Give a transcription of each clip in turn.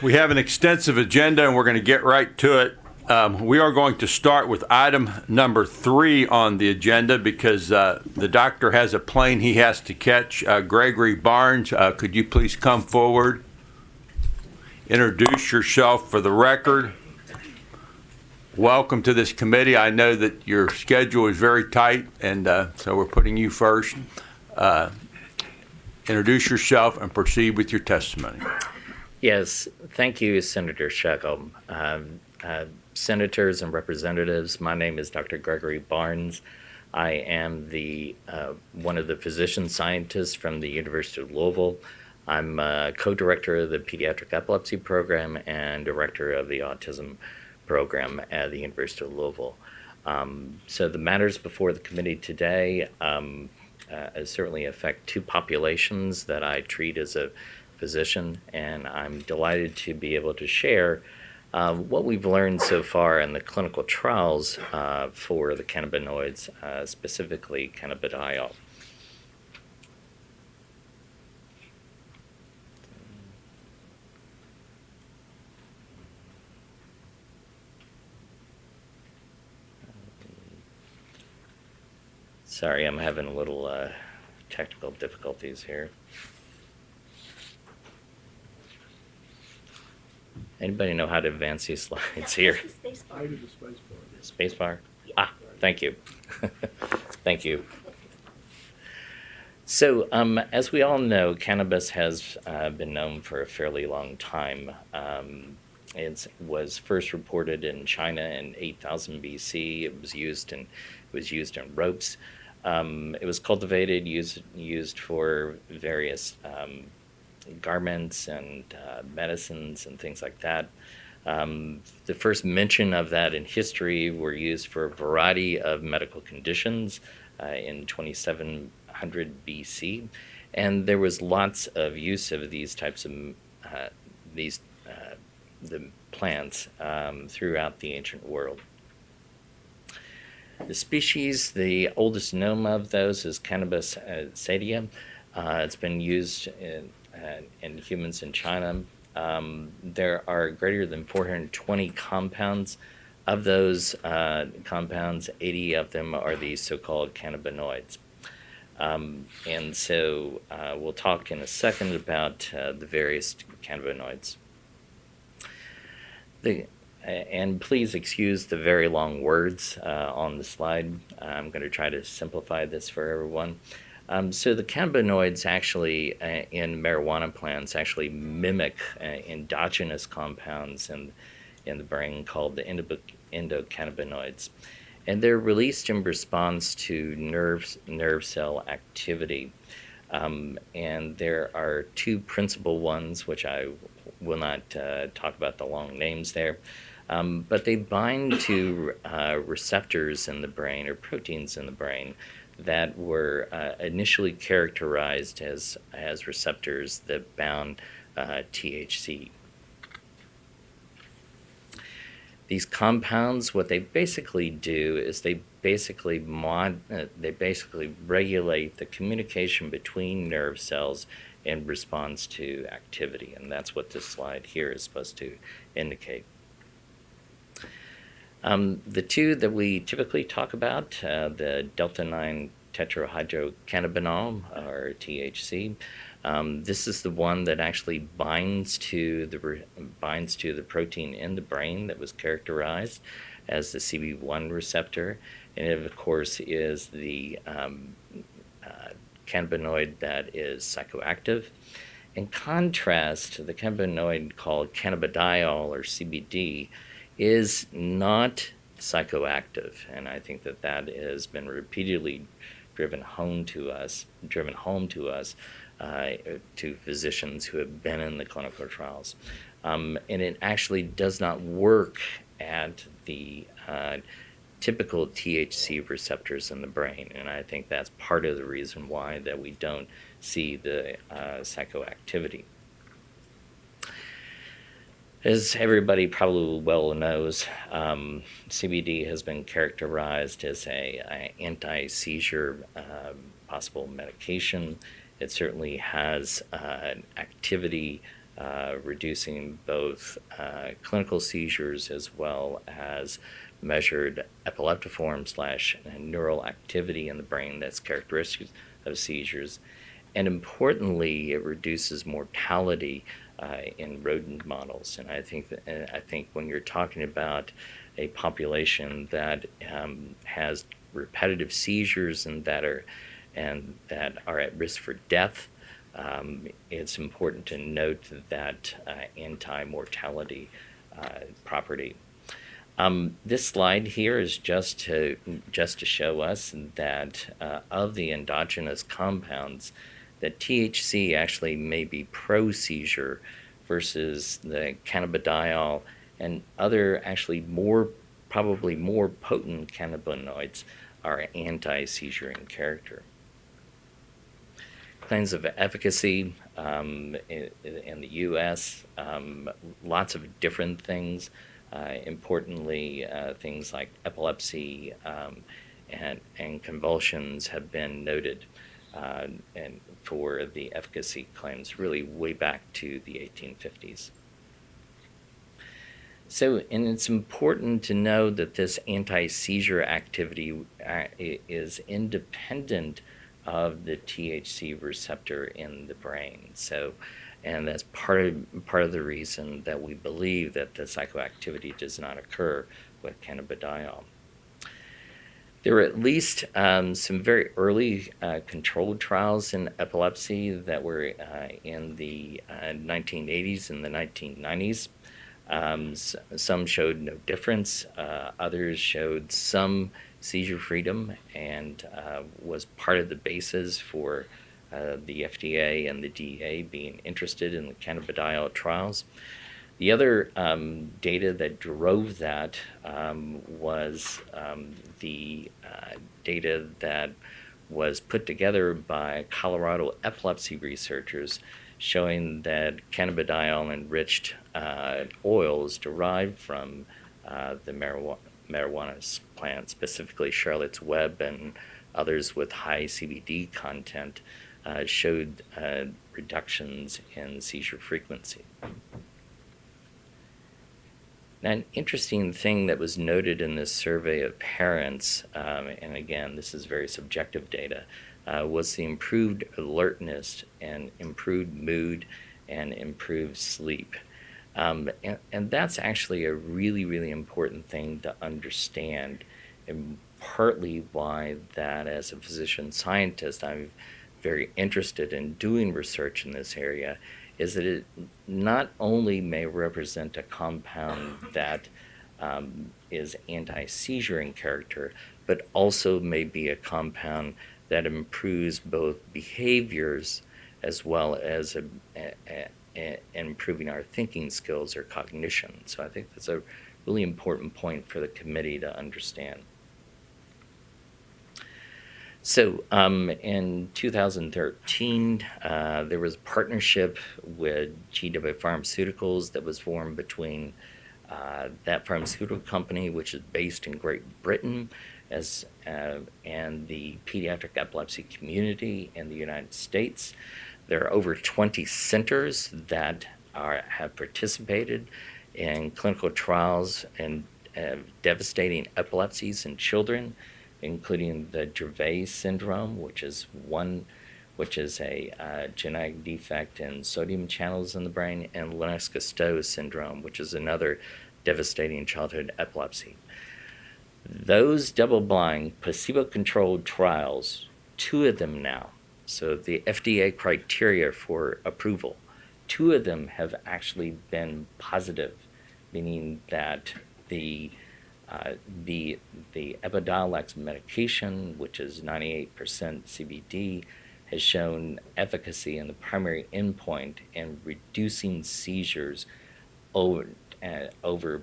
We have an extensive agenda, and we're going to get right to it. We are going to start with item number 3 on the agenda because the doctor has a plane he has to catch. Gregory Barnes, could you please come forward? Introduce yourself for the record. Welcome to this committee. I know that your schedule is very tight, and so we're putting you first. Introduce yourself and proceed with your testimony. Yes, thank you, Senator Shekel. Senators and representatives, my name is Dr. Gregory Barnes. I am one of the physician scientists from the University of Louisville. I'm co-director of the Pediatric Epilepsy Program and director of the Autism Program at the University of Louisville. So the matters before the committee today certainly affect 2 populations that I treat as a physician, and I'm delighted to be able to share what we've learned so far in the clinical trials for the cannabinoids, specifically cannabidiol. Sorry, I'm having a little technical difficulties here. Anybody know how to advance these slides here? I do the space bar. Space bar? Ah, thank you. Thank you. So, as we all know, cannabis has been known for a fairly long time. It was first reported in China in 8000 BC. It was used in ropes. It was cultivated, used for various garments and medicines and things like that. The first mention of that in history were used for a variety of medical conditions in 2700 BC, and there was lots of use of these types of the plants throughout the ancient world. The species, the oldest known of those is Cannabis sativa. It's been used in humans in China. There are greater than 420 compounds. Of those compounds, 80 of them are these so-called cannabinoids. And so we'll talk in a second about the various cannabinoids. And please excuse the very long words on the slide. I'm going to try to simplify this for everyone. So the cannabinoids actually in marijuana plants actually mimic endogenous compounds in the brain called the endocannabinoids. And they're released in response to nerve cell activity. And there are 2 principal ones, which I will not talk about the long names there. But they bind to receptors in the brain or proteins in the brain that were initially characterized as receptors that bound THC. These compounds, what they basically do is they basically regulate the communication between nerve cells in response to activity, and that's what this slide here is supposed to indicate. The 2 that we typically talk about, the delta-9 tetrahydrocannabinol, or THC, this is the one that actually binds to the protein in the brain that was characterized as the CB1 receptor, and it of course is the cannabinoid that is psychoactive. In contrast, the cannabinoid called cannabidiol, or CBD, is not psychoactive, and I think that has been repeatedly driven home to us to physicians who have been in the clinical trials. And it actually does not work at the typical THC receptors in the brain, and I think that's part of the reason why that we don't see the psychoactivity. As everybody probably well knows, CBD has been characterized as an anti-seizure possible medication. It certainly has activity reducing both clinical seizures as well as measured epileptiform / neural activity in the brain that's characteristic of seizures. And importantly, it reduces mortality in rodent models. And I think when you're talking about a population that has repetitive seizures and that are at risk for death, it's important to note that anti-mortality property. This slide here is just to show us that of the endogenous compounds, that THC actually may be pro-seizure versus the cannabidiol and other actually probably more potent cannabinoids are anti-seizure in character. Claims of efficacy in the U.S., lots of different things. Importantly, things like epilepsy and convulsions have been noted and for the efficacy claims really way back to the 1850s. So, and it's important to know that this anti-seizure activity is independent of the THC receptor in the brain. So, and that's part of the reason that we believe that the psychoactivity does not occur with cannabidiol. There were at least some very early controlled trials in epilepsy that were in the 1980s and the 1990s. Some showed no difference. Others showed some seizure freedom and was part of the basis for the FDA and the DEA being interested in the cannabidiol trials. The other data that drove that was the data that was put together by Colorado epilepsy researchers showing that cannabidiol-enriched oils derived from the marijuana plant, specifically Charlotte's Web and others with high CBD content, showed reductions in seizure frequency. Now, an interesting thing that was noted in this survey of parents, and again, this is very subjective data, was the improved alertness and improved mood and improved sleep. And that's actually a really, really important thing to understand, and partly why that as a physician scientist, I'm very interested in doing research in this area, is that it not only may represent a compound that is anti-seizure in character, but also may be a compound that improves both behaviors as well as improving our thinking skills or cognition. So I think that's a really important point for the committee to understand. So in 2013, there was a partnership with GW Pharmaceuticals that was formed between that pharmaceutical company, which is based in Great Britain, and the pediatric epilepsy community in the United States. There are over 20 centers that have participated in clinical trials and devastating epilepsies in children, including the Dravet syndrome, which is a genetic defect in sodium channels in the brain, and Lennox-Gastaut syndrome, which is another devastating childhood epilepsy. Those double-blind, placebo-controlled trials, 2 of them now, so the FDA criteria for approval, 2 of them have actually been positive, meaning that the Epidiolex medication, which is 98% CBD, has shown efficacy in the primary endpoint in reducing seizures over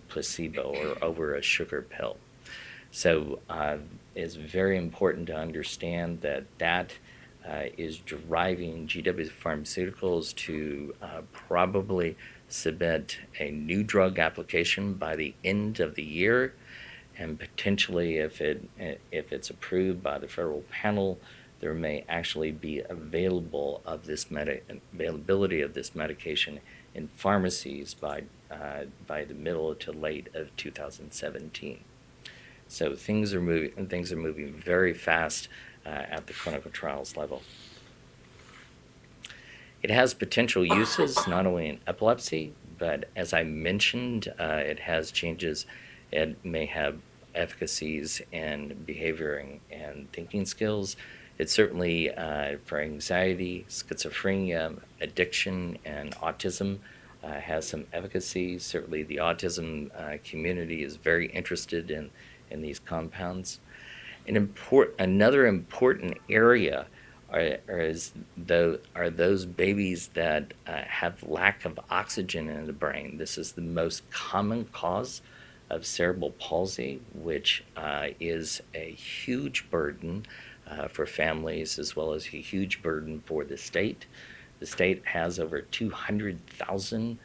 placebo or over a sugar pill. So it's very important to understand that is driving GW Pharmaceuticals to probably submit a new drug application by the end of the year, and potentially if it's approved by the federal panel, there may actually be availability of this medication in pharmacies by the middle to late of 2017. So things are moving very fast at the clinical trials level. It has potential uses not only in epilepsy, but as I mentioned, it has changes. It may have efficacies in behavior and thinking skills. It's certainly for anxiety, schizophrenia, addiction, and autism has some efficacy. Certainly the autism community is very interested in these compounds. Another important area are those babies that have lack of oxygen in the brain. This is the most common cause of cerebral palsy, which is a huge burden for families as well as a huge burden for the state. The state has over 200,000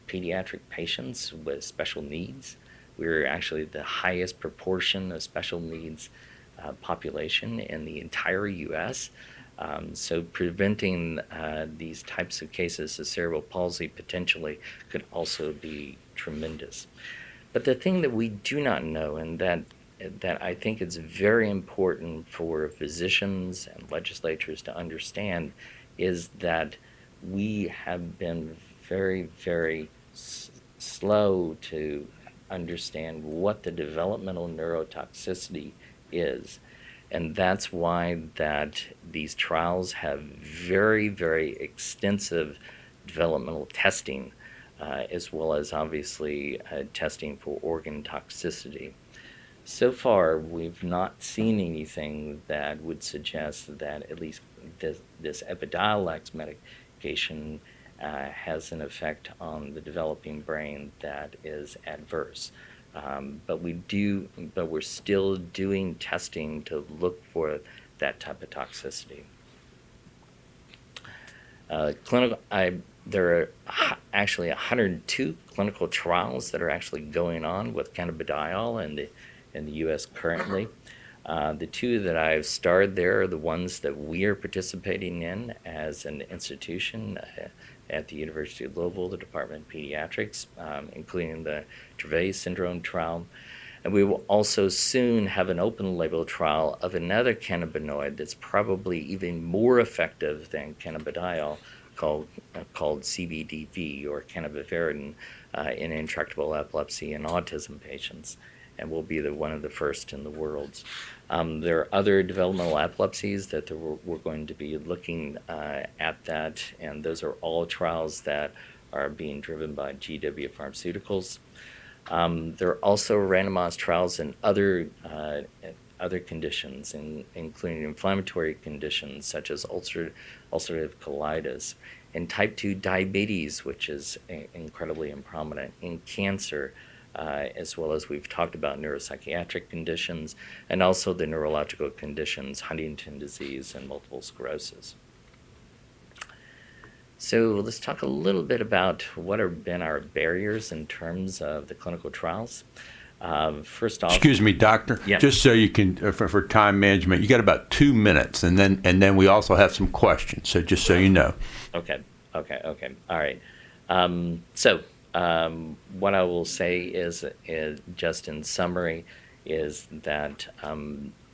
pediatric patients with special needs. We're actually the highest proportion of special needs population in the entire U.S. So preventing these types of cases of cerebral palsy potentially could also be tremendous. But the thing that we do not know, and that I think is very important for physicians and legislatures to understand, is that we have been very, very slow to understand what the developmental neurotoxicity is. And that's why that these trials have very, very extensive developmental testing, as well as obviously testing for organ toxicity. So far, we've not seen anything that would suggest that at least this Epidiolex medication has an effect on the developing brain that is adverse. But we're still doing testing to look for that type of toxicity. There are actually 102 clinical trials that are actually going on with cannabidiol in the U.S. currently. The two that I've starred there are the ones that we are participating in as an institution at the University of Louisville, the Department of Pediatrics, including the Dravet syndrome trial. And we will also soon have an open label trial of another cannabinoid that's probably even more effective than cannabidiol called CBDV, or cannabivaridin, in intractable epilepsy and autism patients, and will be one of the first in the world. There are other developmental epilepsies that we're going to be looking at that, and those are all trials that are being driven by GW Pharmaceuticals. There are also randomized trials in other conditions, including inflammatory conditions such as ulcerative colitis, and type 2 diabetes, which is incredibly prominent, in cancer, as well as we've talked about neuropsychiatric conditions, and also the neurological conditions, Huntington disease and multiple sclerosis. So let's talk a little bit about what have been our barriers in terms of the clinical trials. First off, excuse me, doctor. Yeah. Just so you can, for time management, you got about 2 minutes, and then we also have some questions. So just so you know. Okay. All right. What I will say is just in summary, is that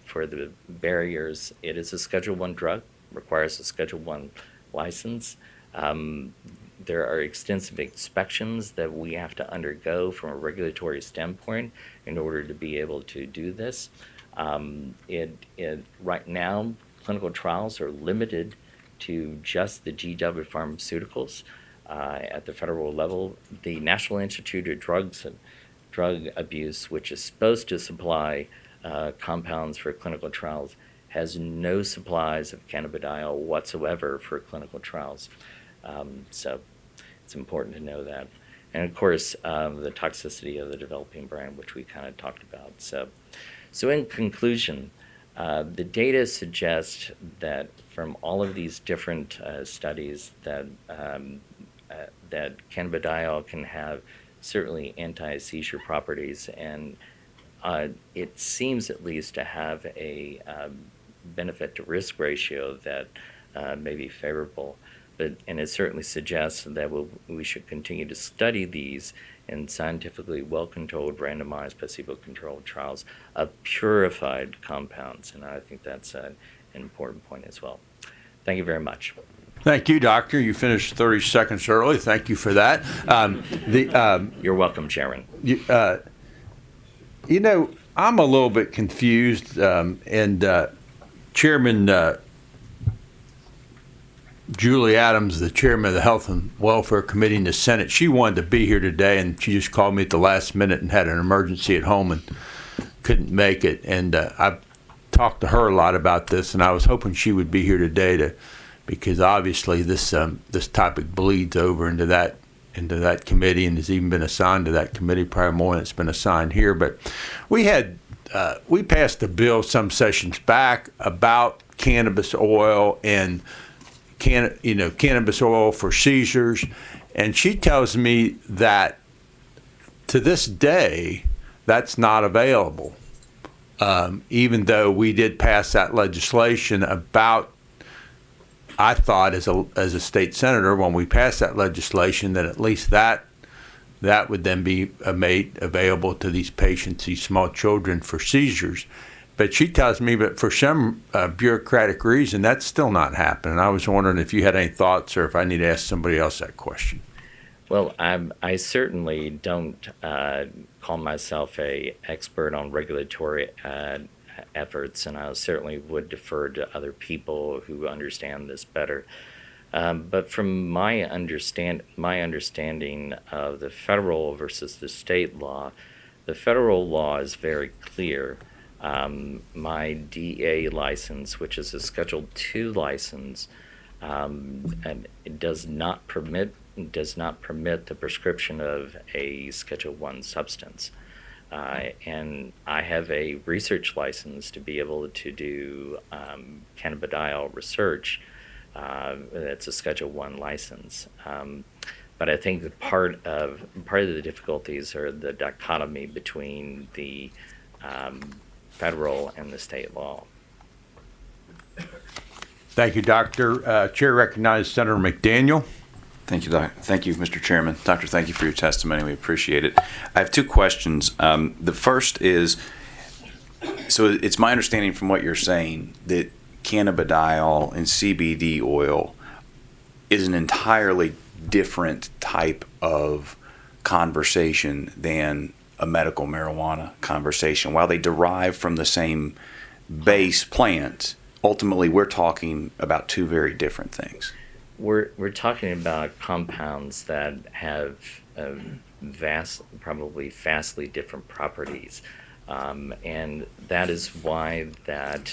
for the barriers, it is a Schedule I drug, requires a Schedule I license. There are extensive inspections that we have to undergo from a regulatory standpoint in order to be able to do this. Right now, clinical trials are limited to just the GW Pharmaceuticals. At the federal level, the National Institute of Drug Abuse, which is supposed to supply compounds for clinical trials, has no supplies of cannabidiol whatsoever for clinical trials. So it's important to know that. And of course, the toxicity of the developing brain, which we kind of talked about. So in conclusion, the data suggests that from all of these different studies that cannabidiol can have certainly anti-seizure properties, and it seems at least to have a benefit to risk ratio that may be favorable. and it certainly suggests that we should continue to study these in scientifically well-controlled, randomized, placebo-controlled trials of purified compounds, and I think that's an important point as well. Thank you very much. Thank you, Doctor. You finished 30 seconds early. Thank you for that. You're welcome, Chairman. You know, I'm a little bit confused, and Chairman Julie Adams, the chairman of the Health and Welfare Committee in the Senate, she wanted to be here today, and she just called me at the last minute and had an emergency at home and couldn't make it. And I've talked to her a lot about this, and I was hoping she would be here today because obviously this topic bleeds over into that committee and has even been assigned to that committee, probably more than it's been assigned here. But we passed a bill some sessions back about cannabis oil and cannabis oil for seizures, and she tells me that to this day that's not available, even though we did pass that legislation about, I thought as a state senator when we passed that legislation that at least that would then be made available to these patients, these small children, for seizures. But she tells me that for some bureaucratic reason, that's still not happening. I was wondering if you had any thoughts or if I need to ask somebody else that question. Well, I certainly don't call myself an expert on regulatory efforts, and I certainly would defer to other people who understand this better. But from my understanding of the federal versus the state law, the federal law is very clear. My DEA license, which is a Schedule II license, and it does not permit the prescription of a Schedule I substance. And I have a research license to be able to do cannabidiol research. That's a Schedule I license. But I think that part of the difficulties are the dichotomy between the federal and the state law. Thank you, Doctor. Chair recognizes Senator McDaniel. Thank you, Thank you, Mr. Chairman. Doctor, thank you for your testimony. We appreciate it. I have two questions. The first is, so it's my understanding from what you're saying that cannabidiol and CBD oil is an entirely different type of conversation than a medical marijuana conversation. While they derive from the same base plant, ultimately we're talking about two very different things. We're talking about compounds that have probably vastly different properties, and that is why that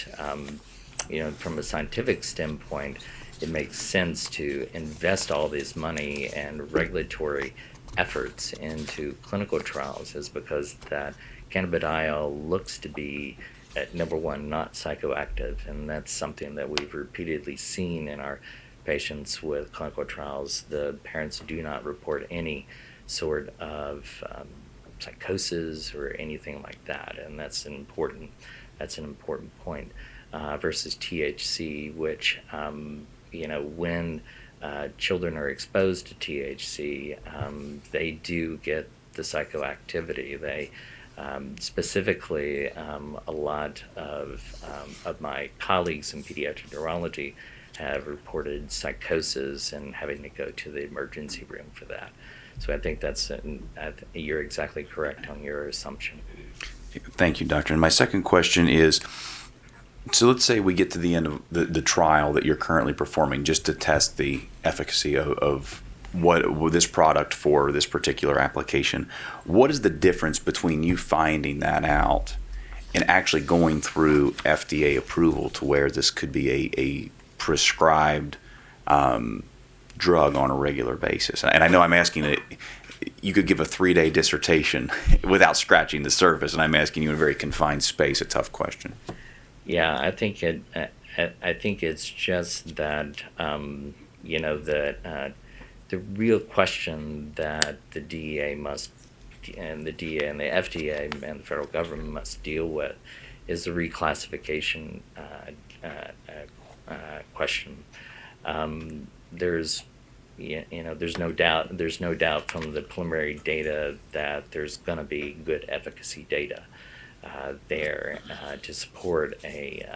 from a scientific standpoint, it makes sense to invest all this money and regulatory efforts into clinical trials, is because that cannabidiol looks to be, number one, not psychoactive, and that's something that we've repeatedly seen in our patients with clinical trials. The parents do not report any sort of psychosis or anything like that, and that's an important point. Versus THC, which when children are exposed to THC, they do get the psychoactivity. They specifically, a lot of my colleagues in pediatric neurology have reported psychosis and having to go to the emergency room for that. So I think you're exactly correct on your assumption. Thank you, Doctor. And my second question is, so let's say we get to the end of the trial that you're currently performing just to test the efficacy of what this product for this particular application. What is the difference between you finding that out and actually going through FDA approval to where this could be a prescribed drug on a regular basis? And I know I'm asking it, you could give a 3-day dissertation without scratching the surface, and I'm asking you in a very confined space, a tough question. Yeah, I think it's just that the real question that the DEA and the FDA and the federal government must deal with is the reclassification question. there's there's no doubt from the preliminary data that there's going to be good efficacy data there to support a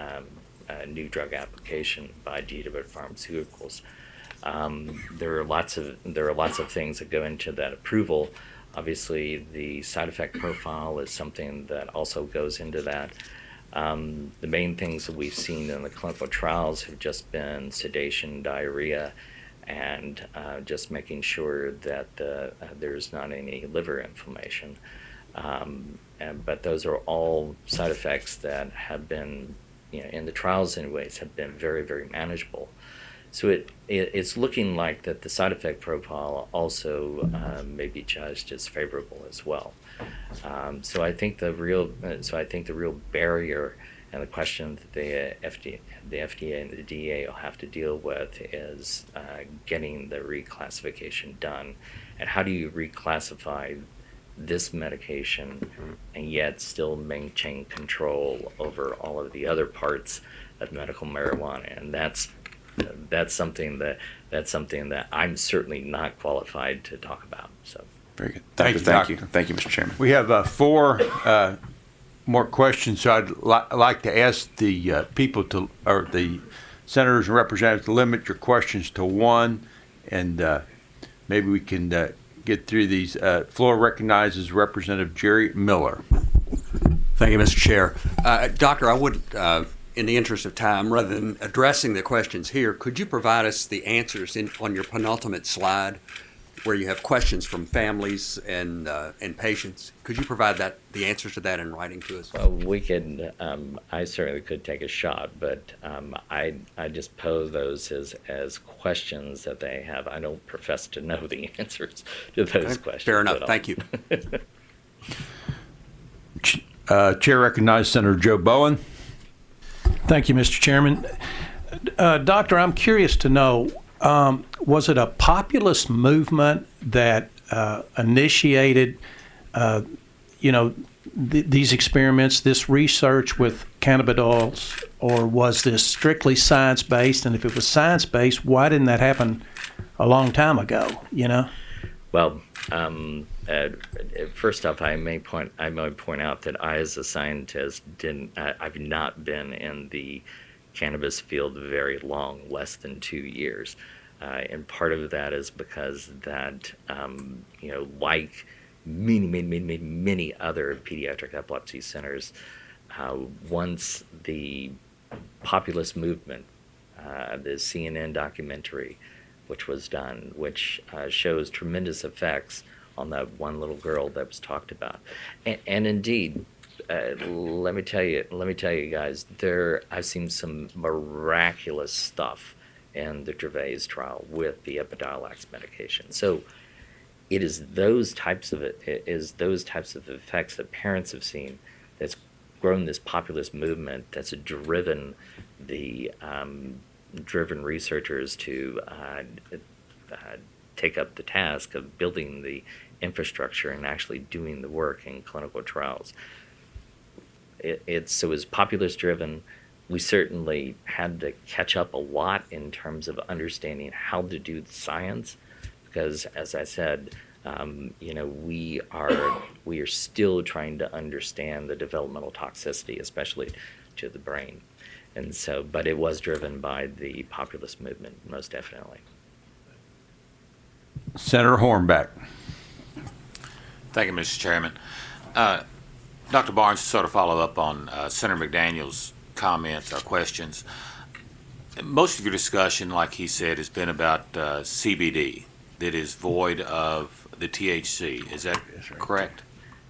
new drug application by GW Pharmaceuticals. There are lots of things that go into that approval. Obviously, the side effect profile is something that also goes into that. The main things that we've seen in the clinical trials have just been sedation, diarrhea, and just making sure that there's not any liver inflammation. But those are all side effects that have been, in the trials anyways, have been very, very manageable. So it's looking like that the side effect profile also may be judged as favorable as well. So I think the real barrier and the question that the FDA and the DEA will have to deal with is getting the reclassification done. And how do you reclassify this medication and yet still maintain control over all of the other parts of medical marijuana? And that's something that I'm certainly not qualified to talk about. So Very good. Thank you, Thank you. Doctor. Thank you, Mr. Chairman. We have 4 more questions, so I'd like to ask the people or the senators and representatives to limit your questions to 1, and maybe we can get through these. Floor recognizes Representative Jerry Miller. Thank you, Mr. Chair. Doctor, I would, in the interest of time, rather than addressing the questions here, could you provide us the answers on your penultimate slide where you have questions from families and patients? Could you provide the answers to that in writing to us? well, we could. I certainly could take a shot, but I just pose those as questions that they have. I don't profess to know the answers to those questions. Fair enough. at all. Thank you. Chair recognizes Senator Joe Bowen. Thank you, Mr. Chairman. Doctor, I'm curious to know, was it a populist movement that initiated, these experiments, this research with cannabinoids, or was this strictly science-based? And if it was science-based, why didn't that happen a long time ago, Well, first off, I may point out that I, as a scientist, I've not been in the cannabis field very long, less than 2 years, and part of that is because that, like many other pediatric epilepsy centers, once the populist movement, the CNN documentary, which was done, which shows tremendous effects on that one little girl that was talked about, and indeed, let me tell you guys, I've seen some miraculous stuff in the Dravet's trial with the Epidiolex medication. So it is those types of effects that parents have seen that's grown this populist movement that's driven the driven researchers to take up the task of building the infrastructure and actually doing the work in clinical trials. So it was populist driven. We certainly had to catch up a lot in terms of understanding how to do the science, because as I said, we are still trying to understand the developmental toxicity, especially to the brain. And so, but it was driven by the populist movement, most definitely. Senator Hornback. Thank you, Mr. Chairman. Dr. Barnes, to sort of follow up on Senator McDaniel's comments or questions, most of your discussion, like he said, has been about CBD that is void of the THC. Is that correct?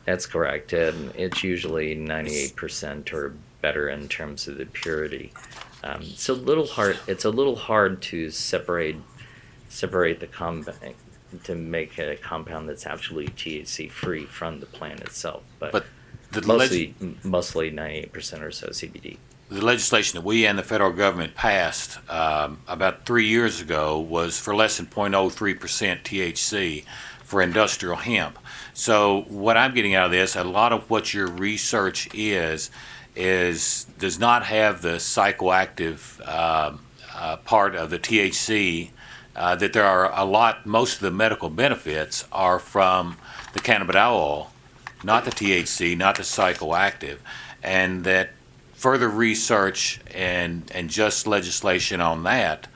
That's correct. And it's usually 98% or better in terms of the purity. It's a little hard to separate the compound, to make a compound that's absolutely THC free from the plant itself. But mostly 98% or so CBD. The legislation that we and the federal government passed about 3 years ago was for less than 0.03% THC for industrial hemp. So what I'm getting out of this, a lot of what your research does not have the psychoactive part of the THC that there are most of the medical benefits are from the cannabidiol oil, not the THC, not the psychoactive, and that further research and just legislation on that,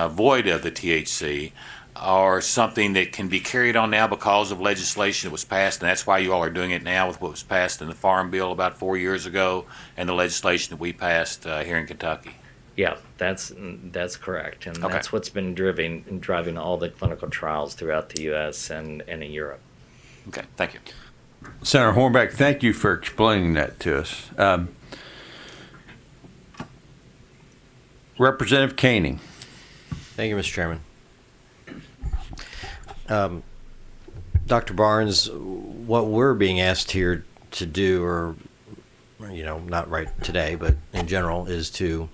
void of the THC, are something that can be carried on now because of legislation that was passed, and that's why you all are doing it now with what was passed in the Farm Bill about 4 years ago and the legislation that we passed here in Kentucky. Yeah, that's correct, and Okay. that's what's been driving all the clinical trials throughout the U.S. and in Europe. Okay, thank you. Senator Hornbeck, thank you for explaining that to us. Representative Koenig. Thank you, Mr. Chairman. Dr. Barnes, what we're being asked here to do, or, not right today, but in general, is to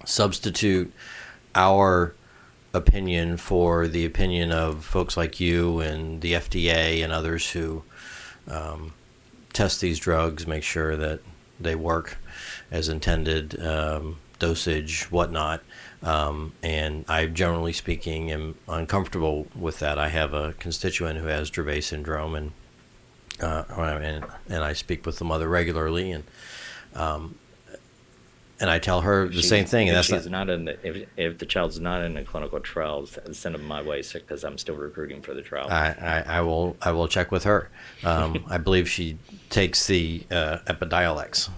substitute our opinion for the opinion of folks like you and the FDA and others who test these drugs, make sure that they work as intended, dosage, whatnot. And I, generally speaking, am uncomfortable with that. I have a constituent who has Dravet syndrome, and I speak with the mother regularly, and I tell her the same thing. And If that's she's not in if the child's not in the clinical trials, send them my way, because I'm still recruiting for the trial. I will check with her. I believe she takes the Epidiolex.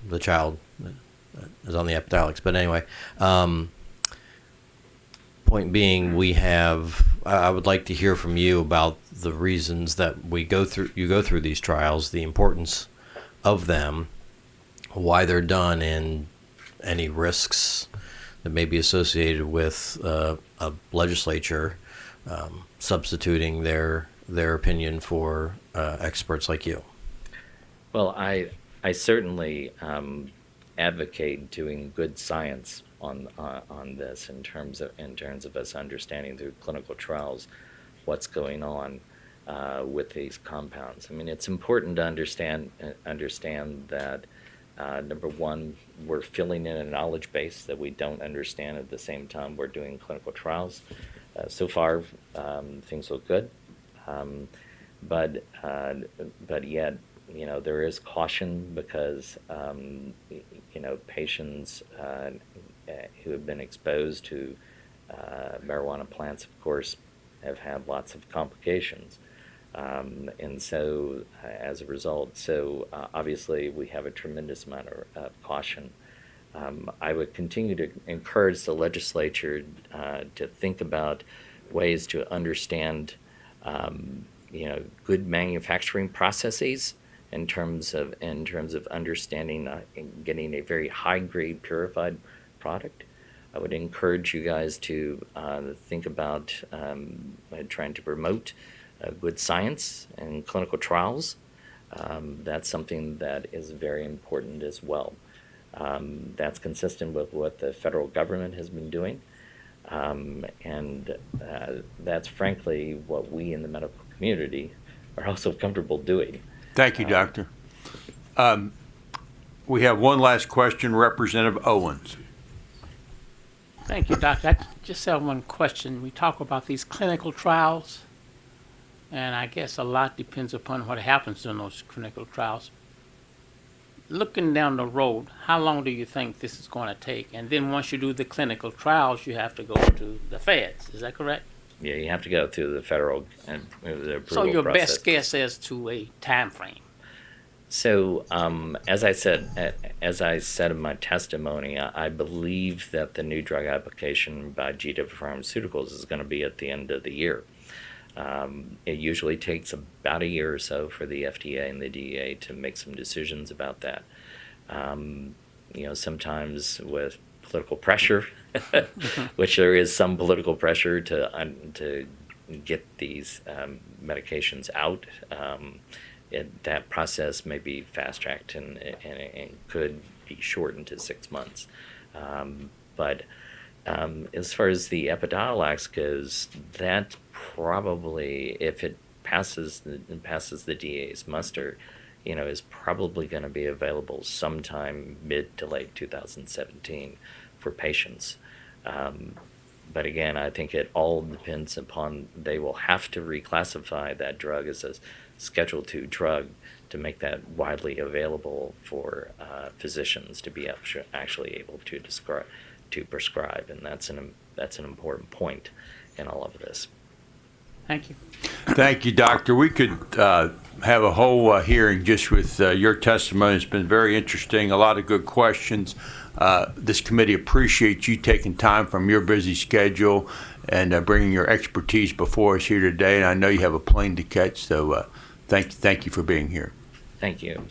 The child is on the Epidiolex, but anyway. Point being, I would like to hear from you about the reasons that you go through these trials, the importance of them, why they're done, and any risks that may be associated with a legislature substituting their opinion for experts like you. Well, I certainly advocate doing good science on this in terms of us understanding through clinical trials what's going on with these compounds. I mean, it's important to understand that number one, we're filling in a knowledge base that we don't understand at the same time we're doing clinical trials. So far, things look good, but yet, there is caution because patients who have been exposed to marijuana plants, of course, have had lots of complications. And so, as a result, obviously we have a tremendous amount of caution. I would continue to encourage the legislature to think about ways to understand, good manufacturing processes in terms of understanding and getting a very high-grade purified product. I would encourage you guys to think about trying to promote good science and clinical trials. That's something that is very important as well. That's consistent with what the federal government has been doing. And that's frankly what we in the medical community are also comfortable doing. Thank you, Doctor. We have one last question, Representative Owens. Thank you, Doctor. I just have one question. We talk about these clinical trials, and I guess a lot depends upon what happens in those clinical trials. Looking down the road, how long do you think this is going to take? And then once you do the clinical trials, you have to go to the feds. Is that correct? Yeah, you have to go through the federal and the approval So your process. best guess as to a time frame. So, as I said in my testimony, I believe that the new drug application by GW Pharmaceuticals is going to be at the end of the year. It usually takes about a year or so for the FDA and the DEA to make some decisions about that. Sometimes with political pressure, which there is some political pressure to get these medications out. That process may be fast-tracked and could be shortened to 6 months. But as far as the Epidiolex goes, that probably, if it passes the DA's muster, is probably going to be available sometime mid to late 2017 for patients. But again, I think it all depends upon, they will have to reclassify that drug as a Schedule II drug to make that widely available for physicians to be actually able to prescribe, and that's an important point in all of this. Thank you. Thank you, Doctor. We could have a whole hearing just with your testimony. It's been very interesting, a lot of good questions. This committee appreciates you taking time from your busy schedule and bringing your expertise before us here today. And I know you have a plane to catch, so thank you for being here. Thank you.